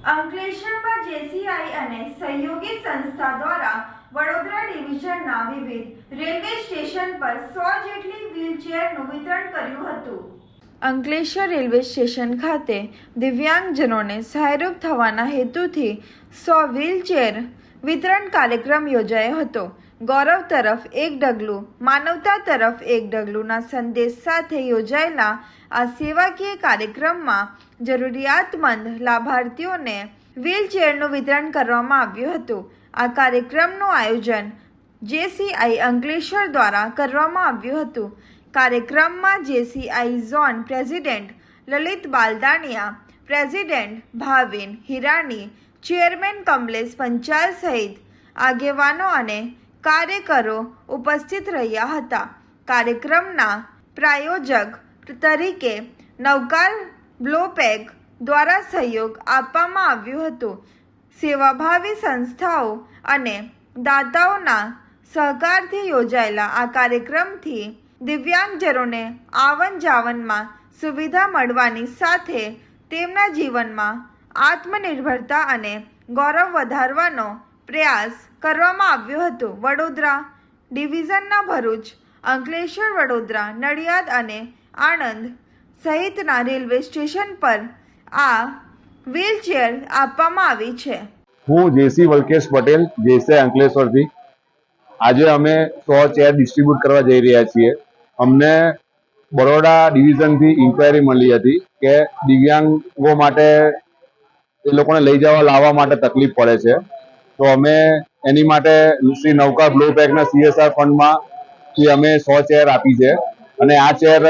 અંકલેશ્વરમાં જેસીઆઈ અને સહયોગી સંસ્થા દ્વારા વડોદરા ડિવિઝનના વિવિધ રેલવે સ્ટેશન પર 100 જેટલી વ્હીલચેરનું વિતરણ કર્યું હતું. અંકલેશ્વર રેલવે સ્ટેશન ખાતે દિવ્યાંગજનોને સહાયરૂપ થવાના હેતુથી 100 વ્હીલચેર વિતરણ કાર્યક્રમ યોજાયો હતો. ગૌરવ તરફ એક ડગલું, માનવતા તરફ એક ડગલુંના સંદેશ સાથે યોજાયેલા આ સેવાકીય કાર્યક્રમમાં જરૂરિયાતમંદ લાભાર્થીઓને વ્હીલચેરનું વિતરણ કરવામાં આવ્યું હતું. આ કાર્યક્રમનું આયોજન જેસીઆઈ અંકલેશ્વર દ્વારા કરવામાં આવ્યું હતું. કાર્યક્રમમાં JCI zone president Lalit Baldaniya, president Bhavin Hirani, chairman Kamlesh Panchal સહિત આગેવાનો અને કાર્યકરો ઉપસ્થિત રહ્યા હતા. કાર્યક્રમના પ્રાયોજક તરીકે નવકાર બ્લોપેક દ્વારા સહયોગ આપવામાં આવ્યું હતું. સેવાભાવી સંસ્થાઓ અને દાતાઓના સહકારથી યોજાયેલા આ કાર્યક્રમથી દિવ્યાંગજનોને આવન જાવનમાં સુવિધા મળવાની સાથે તેમના જીવનમાં આત્મનિર્ભરતા અને ગૌરવ વધારવાનો પ્રયાસ કરવામાં આવ્યો હતો. વડોદરા ડિવિઝનના ભરૂચ, અંકલેશ્વર, વડોદરા, નડિયાદ અને આણંદ સહિતના રેલવે સ્ટેશન પર આ વ્હીલચેર આપવામાં આવી છે. હું જેસી વલ્કેશ પટેલ, જેસી અંકલેશ્વરથી. આજે અમે 100 ચેર ડિસ્ટ્રીબ્યુટ કરવા જઈ રહ્યા છીએ. અમને બરોડા ડિવિઝનથી ઇન્ક્વાયરી મળી હતી કે દિવ્યાંગો માટે એ લોકોને લઈ જવા લાવવા માટે તકલીફ પડે છે. તો અમે એની માટે શ્રી નવકાર બ્લો પેકના CSR ફંડમાંથી અમે 100 ચેર આપી છે. અને આ ચેર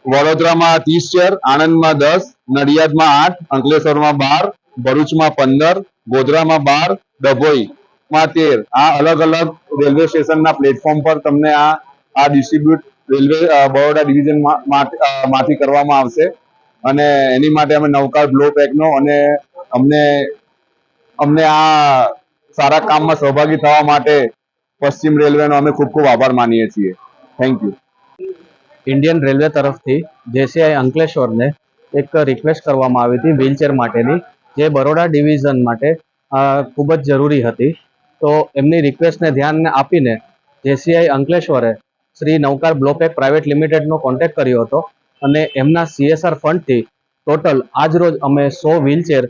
વડોદરામાં 30 ચેર, આણંદમાં 10, નડિયાદમાં 8, અંકલેશ્વરમાં 12, ભરૂચમાં 15, ગોધરામાં 12, ડભોઈમાં 13. આ અલગ અલગ રેલવે સ્ટેશનના પ્લેટફોર્મ પર તમને આ ડિસ્ટ્રીબ્યુટ રેલવે બરોડા ડિવિઝન માંથી કરવામાં આવશે. અને એની માટે અમે નવકાર બ્લો પેકનો અને અમને આ સારા કામમાં સહભાગી થવા માટે પશ્ચિમ રેલવેનો અમે ખૂબ ખૂબ આભાર માનીએ છીએ. Thank you. ઇન્ડિયન રેલવે તરફથી જેસીઆઈ અંકલેશ્વરને એક રિક્વેસ્ટ કરવામાં આવી હતી વ્હીલચેર માટેની, જે બરોડા ડિવિઝન માટે ખૂબ જ જરૂરી હતી. તો એમની રિક્વેસ્ટને ધ્યાને આપીને જેસીઆઈ અંકલેશ્વરે શ્રી નવકાર બ્લોપેક પ્રાઇવેટ લિમિટેડનો કોન્ટેક્ટ કર્યો હતો અને એમના CSR ફંડથી ટોટલ આજરોજ અમે 100 વ્હીલચેર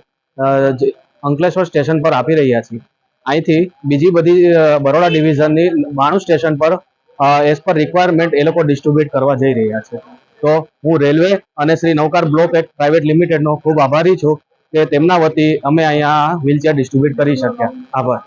અંકલેશ્વર સ્ટેશન પર આપી રહ્યા છીએ. અહીંથી બીજી બધી બરોડા ડિવિઝનની 92 સ્ટેશન પર એઝ પર રિક્વાયરમેન્ટ એ લોકો ડિસ્ટ્રીબ્યુટ કરવા જઈ રહ્યા છે. તો હું રેલવે અને શ્રી નવકાર બ્લોપેક પ્રાઇવેટ લિમિટેડનો ખૂબ આભારી છું કે તેમના વતી અમે અહીંયા વ્હીલચેર ડિસ્ટ્રીબ્યુટ કરી શક્યા. આભાર.